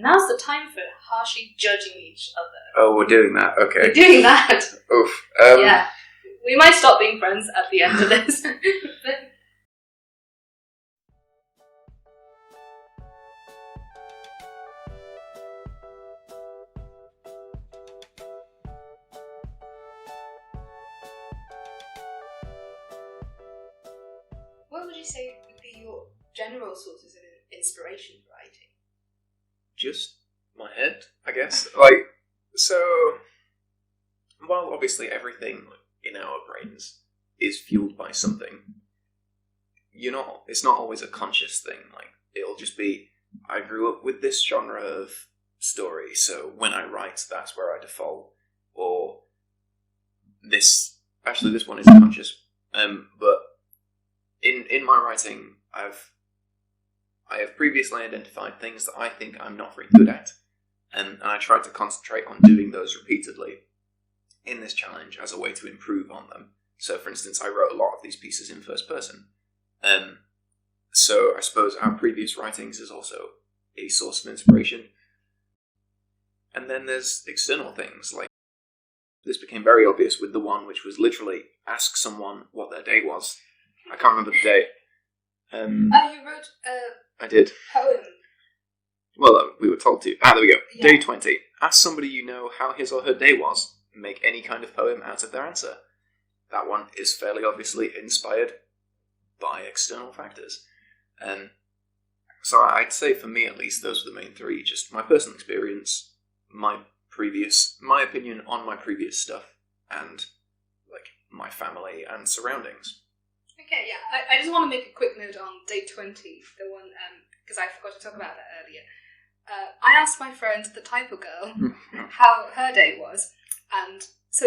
Now's the time for harshly judging each other. Oh, we're doing that. Okay. We're doing that. Oof. Yeah. We might stop being friends at the end of this. What would you say would be your general sources of inspiration for writing? Just my head, I guess. So, while obviously everything in our brains is fueled by something, it's not always a conscious thing. It'll just be, I grew up with this genre of story, so when I write, that's where I default. Or this one is conscious. But in my writing, I have previously identified things that I think I'm not very good at, and I try to concentrate on doing those repeatedly in this challenge as a way to improve on them. So, for instance, I wrote a lot of these pieces in first person. So I suppose our previous writings is also a source of inspiration. And then there's external things, like this became very obvious with the one which was literally ask someone what their day was. I can't remember the day. You wrote I did. Poem. Well, we were told to. There we go. Yeah. Day 20. Ask somebody you know how his or her day was. Make any kind of poem out of their answer. That one is fairly obviously inspired by external factors. So I'd say for me at least, those are the main three. Just my personal experience, my opinion on my previous stuff, and my family and surroundings. Okay, yeah. I just want to make a quick note on day 20, the one, because I forgot to talk about that earlier. I asked my friend, the typo girl, how her day was, and so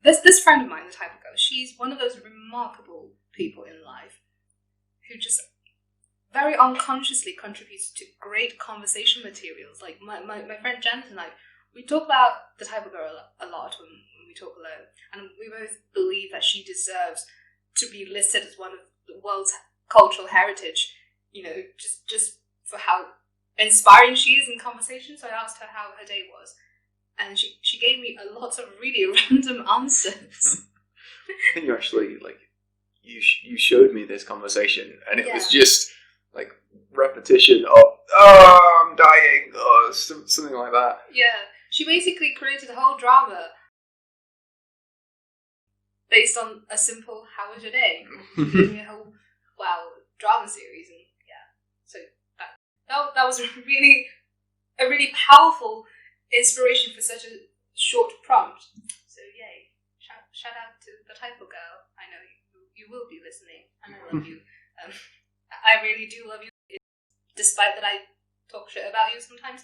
this friend of mine, the typo girl, she's one of those remarkable people in life who just very unconsciously contributes to great conversation materials. Like my friend Janet and I, we talk about the typo girl a lot when we talk alone, and we both believe that she deserves to be listed as one of the world's cultural heritage, just for how inspiring she is in conversation. So I asked her how her day was, and she gave me a lot of really random answers. And you actually, you showed me this conversation, and it was just, repetition of, oh, I'm dying, or something like that. Yeah, she basically created a whole drama based on a simple "How was your day?" A whole drama series, and so that was a really powerful inspiration for such a short prompt. So yay! Shout out to the typo girl. I know you will be listening, and I love you. I really do love you, despite that I talk shit about you sometimes.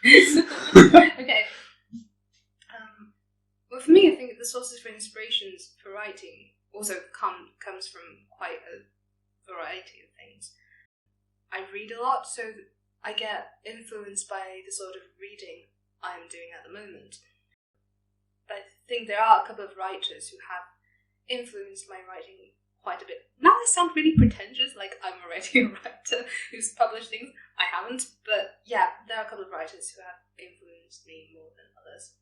Okay. Well, for me, I think the sources for inspirations for writing also comes from quite a variety of things. I read a lot, so I get influenced by the sort of reading I'm doing at the moment. But I think there are a couple of writers who have influenced my writing quite a bit. Now I sound really pretentious, like I'm already a writer who's published things. I haven't, but yeah, there are a couple of writers who have influenced me more than others.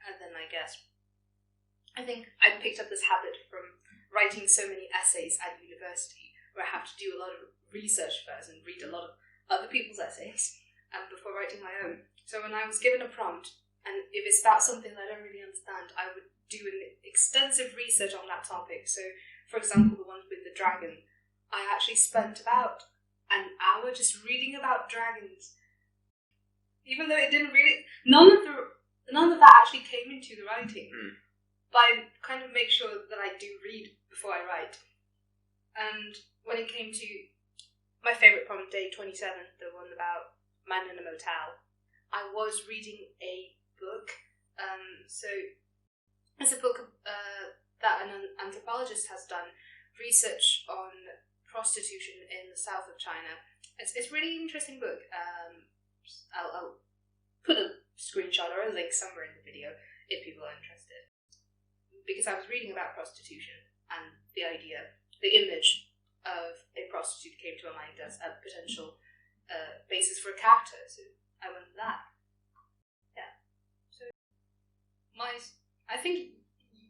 And then I think I picked up this habit from writing so many essays at university, where I have to do a lot of research first and read a lot of other people's essays before writing my own. So when I was given a prompt, and if it's about something that I don't really understand, I would do an extensive research on that topic. So, for example, the one with the dragon, I actually spent about an hour just reading about dragons. Even though it didn't really... None of that actually came into the writing. But I kind of make sure that I do read before I write. And when it came to my favourite poem, Day 27, the one about Man in a Motel, I was reading a book. So it's a book that an anthropologist has done research on prostitution in the south of China. It's a really interesting book. I'll put a screenshot or a link somewhere in the video if people are interested. Because I was reading about prostitution and the idea, the image of a prostitute came to my mind as a potential basis for a character, so I went with that. Yeah. So I think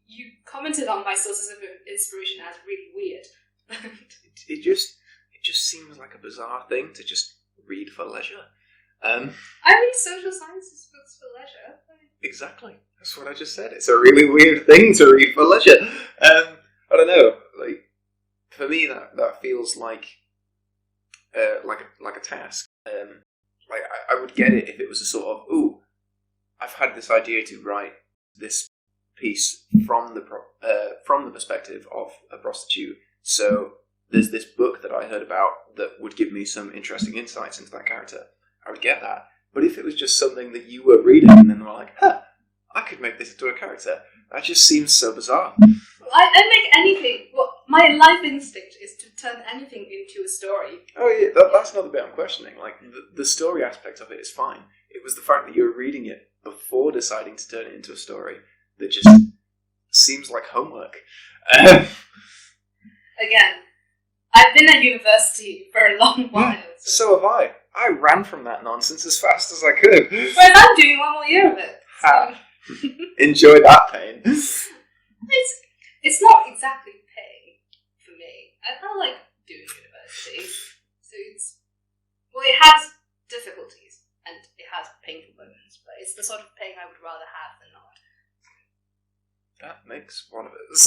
you commented on my sources of inspiration as really weird. it just seems like a bizarre thing to just read for leisure. I read social sciences books for leisure. Exactly. That's what I just said. It's a really weird thing to read for leisure. I don't know. Like, for me, that feels like a task. Like I would get it if it was a sort of, ooh, I've had this idea to write this piece from the perspective of a prostitute. So there's this book that I heard about that would give me some interesting insights into that character. I would get that. But if it was just something that you were reading and then were like, I could make this into a character, that just seems so bizarre. I make anything. Well, my life instinct is to turn anything into a story. Oh yeah, that's another bit I'm questioning. Like, the story aspect of it is fine. It was the fact that you were reading it before deciding to turn it into a story that just seems like homework. Again, I've been at university for a long while. So have I. I ran from that nonsense as fast as I could. But I'm doing one more year of it. So. Enjoy that pain. It's not exactly pain for me. I kind of like doing university. So it has difficulties and it has painful moments, but it's the sort of pain I would rather have than not. That makes one of us.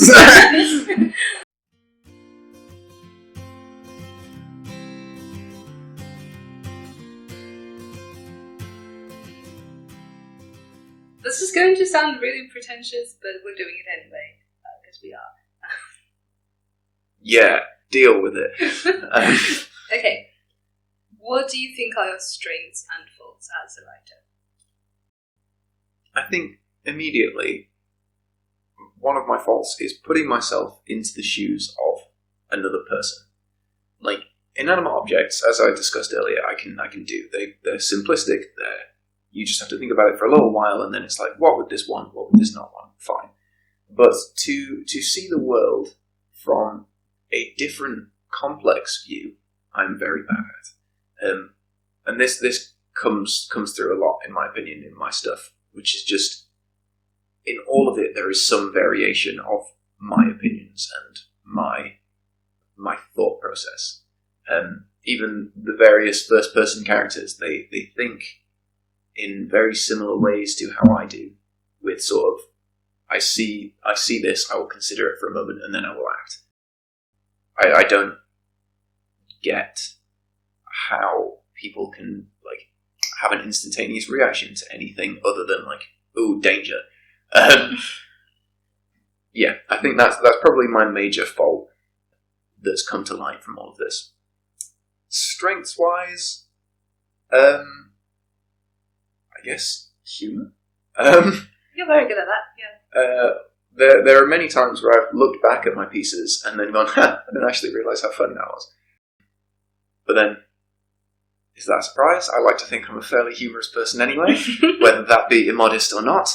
This is going to sound really pretentious, but we're doing it anyway, because we are. Yeah, deal with it. Okay. What do you think are your strengths and faults as a writer? I think immediately one of my faults is putting myself into the shoes of another person. Like, inanimate objects, as I discussed earlier, I can do. They're simplistic. You just have to think about it for a little while, and then it's like, what would this want? What would this not want? Fine. But to see the world from a different, complex view, I'm very bad at. And this comes through a lot, in my opinion, in my stuff, which is just, in all of it, there is some variation of my opinions and my thought process. Even the various first-person characters, they think in very similar ways to how I do, with sort of, I see this, I will consider it for a moment, and then I will act. I don't get how people can, like, have an instantaneous reaction to anything other than, like, ooh, danger. Yeah, I think that's probably my major fault that's come to light from all of this. Strengths-wise, I guess humour. You're very good at that, yeah. There are many times where I've looked back at my pieces and then gone, I didn't actually realise how fun that was. But then, is that a surprise? I like to think I'm a fairly humorous person anyway, whether that be immodest or not.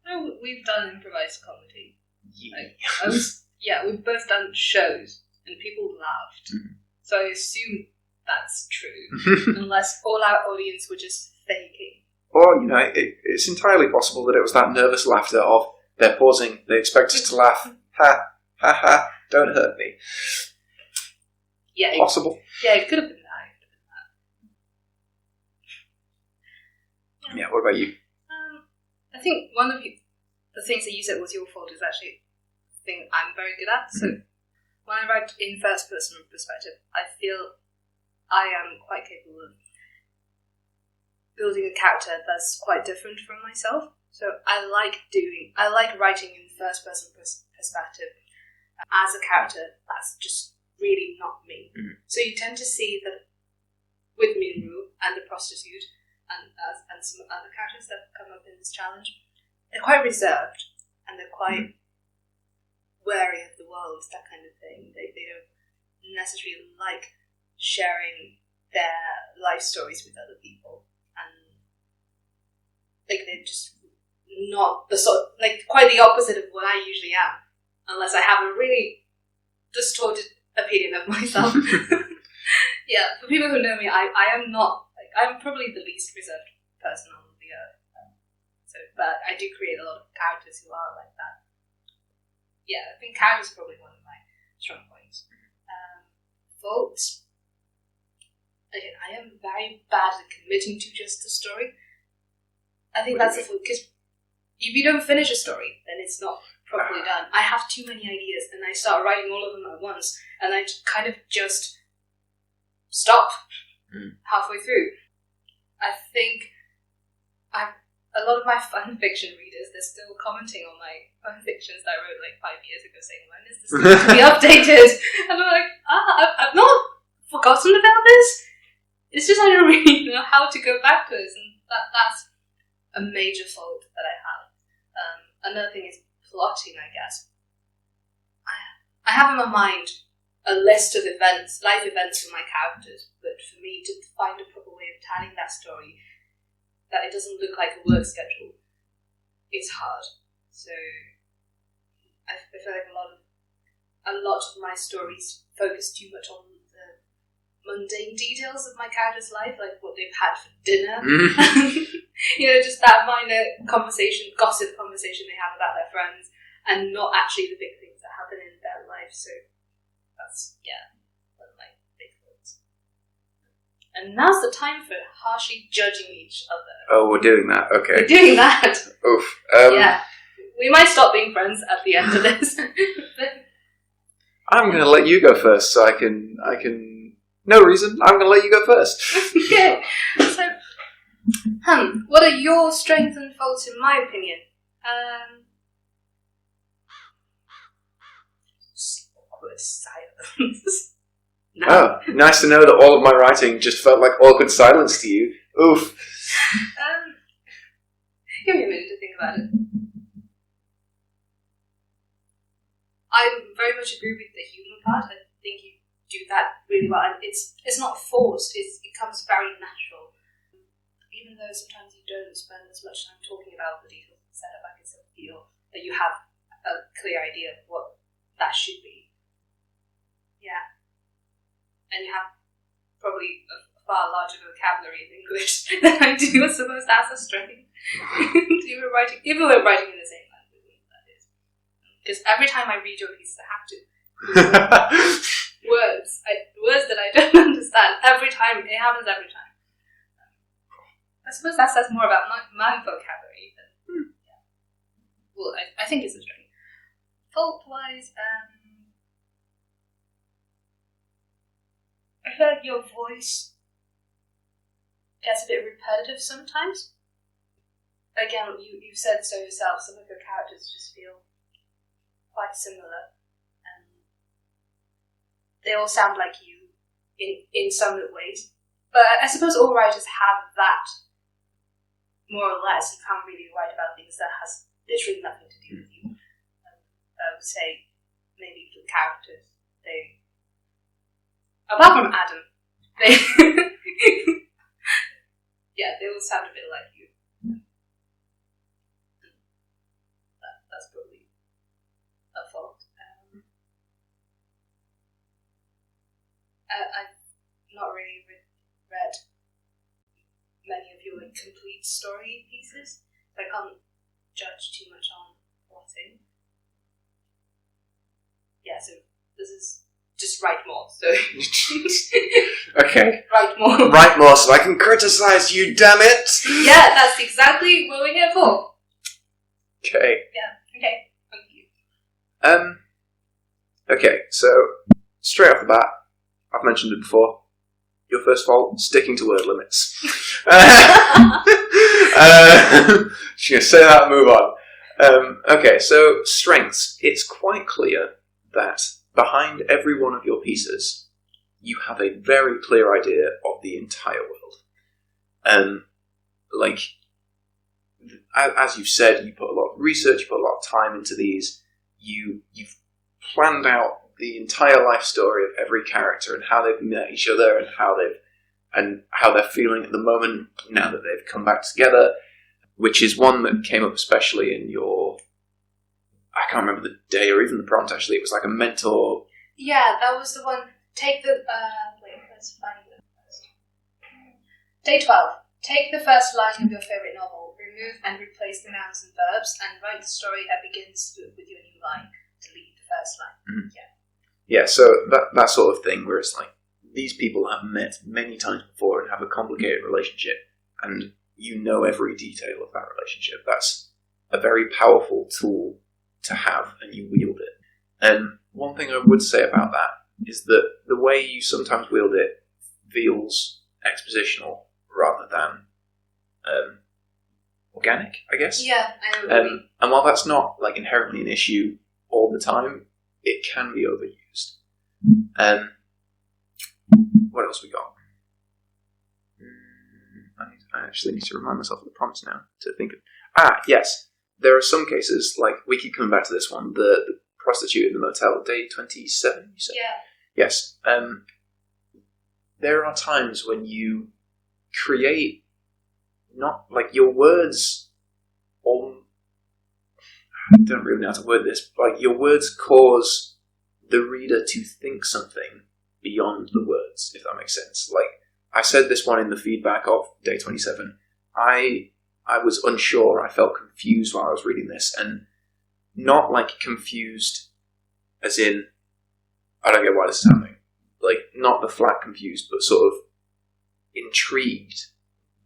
No, we've done improvised comedy. Yeah. We've both done shows, and people laughed. Mm-hmm. So I assume that's true, unless all our audience were just faking. Or, it's entirely possible that it was that nervous laughter of, they're pausing, they expect us to laugh, ha, ha, ha, don't hurt me. Yeah. Possible. It could have been that. Yeah, what about you? I think one of the things that you said was your fault is actually a thing I'm very good at. So when I write in first-person perspective, I feel I am quite capable of building a character that's quite different from myself. So I like writing in first-person perspective as a character that's just really not me. Mm-hmm. So you tend to see that with Minru and the prostitute and some other characters that come up in this challenge, they're quite reserved and they're quite wary of the world, that kind of thing. They don't necessarily like sharing their life stories with other people, and like they're just not the sort, like quite the opposite of what I usually am, unless I have a really distorted opinion of myself. Yeah, for people who know me, I am not, like, I'm probably the least reserved person on the earth. But I do create a lot of characters who are like that. Yeah, I think characters are probably one of my strong points. Faults. Again, I am very bad at committing to just the story. I think that's the fault, because if you don't finish a story, then it's not properly done. I have too many ideas, and I start writing all of them at once, and I kind of just stop halfway through. I think a lot of my fan fiction readers, they're still commenting on my fan fictions that I wrote like 5 years ago, saying, when is this going to be updated? And I'm like, I've not forgotten about this. It's just I don't really know how to go back to this, and that's a major fault that I have. Another thing is plotting, I guess. I have in my mind a list of events, life events for my characters, but for me to find a proper way of telling that story that it doesn't look like a work schedule, it's hard. So I feel like a lot of my stories focus too much on the mundane details of my character's life, like what they've had for dinner. You know, just that minor gossip conversation they have about their friends, and not actually the big things that happen in their life. So that's, one of my big thoughts. And now's the time for harshly judging each other. Oh, we're doing that. Okay. We're doing that. Oof. Yeah. We might stop being friends at the end of this. I'm going to let you go first, so I can. No reason. I'm going to let you go first. Okay. So, what are your strengths and faults in my opinion? Awkward silence. No. Oh, nice to know that all of my writing just felt like awkward silence to you. Oof. Give me a minute to think about it. I very much agree with the humour part. I think you do that really well, and it's not forced. It comes very natural. Even though sometimes you don't spend as much time talking about the details of the setup, I can still feel that you have a clear idea of what that should be. Yeah. And you have probably a far larger vocabulary of English than I do. I suppose that's a strength. Even when writing in the same language, that is. Because every time I read your pieces, I have to words that I don't understand. Every time, it happens every time. I suppose that says more about my vocabulary than yeah. Well, I think it's a strength. Fault-wise, I feel like your voice gets a bit repetitive sometimes. Again, you said so yourself, some of your characters just feel quite similar. They all sound like you in some ways. But I suppose all writers have that, more or less. You can't really write about things that has literally nothing to do with you. I would say maybe for characters, they... Apart from Adam, they... yeah, they all sound a bit like you. That's probably a fault. I've not really read many of your complete story pieces, so I can't judge too much on plotting. Yeah, so this is just write more, so... Okay. Write more. Write more so I can criticize you, damn it! Yeah, that's exactly what we're here for. Okay. Yeah, okay. Thank you. Okay, so, straight off the bat, I've mentioned it before. Your first fault, sticking to word limits. Just gonna say that and move on. Okay, so strengths. It's quite clear that behind every one of your pieces, you have a very clear idea of the entire world. Like, as you've said, you put a lot of research, you put a lot of time into these. You've planned out the entire life story of every character and how they've met each other and how they're feeling at the moment now that they've come back together, which is one that came up especially in your, I can't remember the day or even the prompt actually, it was like a mentor Yeah, that was the one. Take the wait, let's find it first. Day 12. Take the first line of your favorite novel, remove and replace the nouns and verbs, and write the story that begins with your new line. Delete the first line. Mm-hmm. Yeah. Yeah, so that sort of thing where it's like, these people have met many times before and have a complicated relationship, and you know every detail of that relationship. That's a very powerful tool to have, and you wield it. And one thing I would say about that is that the way you sometimes wield it feels expositional rather than organic, I guess. Yeah, I know what you mean. And while that's not like inherently an issue all the time, it can be overused. What else we got? I actually need to remind myself of the prompts now to think of. Yes. There are some cases, like, we keep coming back to this one, the prostitute in the motel, day 27, you said? Yeah. Yes. There are times when you create, not, like, your words, I don't really know how to word this, but like, your words cause the reader to think something beyond the words, if that makes sense. Like, I said this one in the feedback of day 27. I was unsure, I felt confused while I was reading this, and not like confused as in, I don't get why this is happening. Like, not the flat confused, but sort of intrigued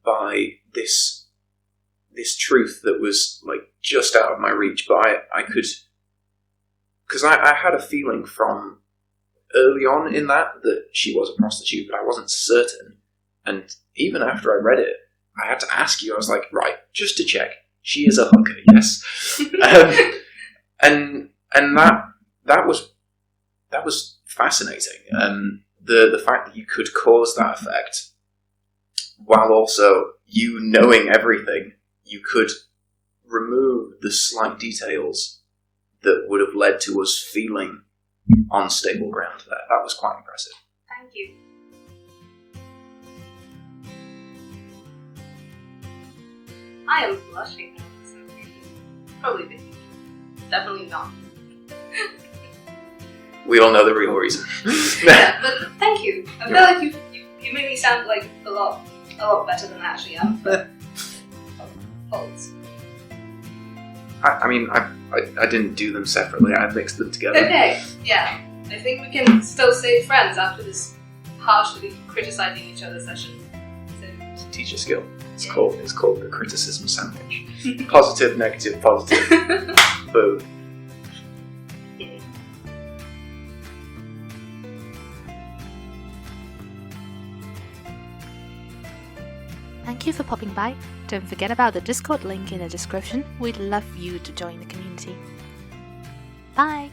by this truth that was like just out of my reach, but I could, because I had a feeling from early on in that she was a prostitute, but I wasn't certain. And even after I read it, I had to ask you, I was like, right, just to check, she is a hooker, yes? and that was fascinating. The fact that you could cause that effect, while also you knowing everything, you could remove the slight details that would have led to us feeling on stable ground there. That was quite impressive. Thank you. I am blushing now for some reason. Probably this. Definitely not. We all know the real reason. Yeah, but thank you. I feel like you made me sound like a lot better than I actually am, but faults. I mean, I didn't do them separately, I mixed them together. Okay, yeah. I think we can still stay friends after this harshly criticizing each other session. So, Teacher skill. It's called the criticism sandwich. Positive, negative, positive. Boom. Thank you for popping by. Don't forget about the Discord link in the description. We'd love you to join the community. Bye!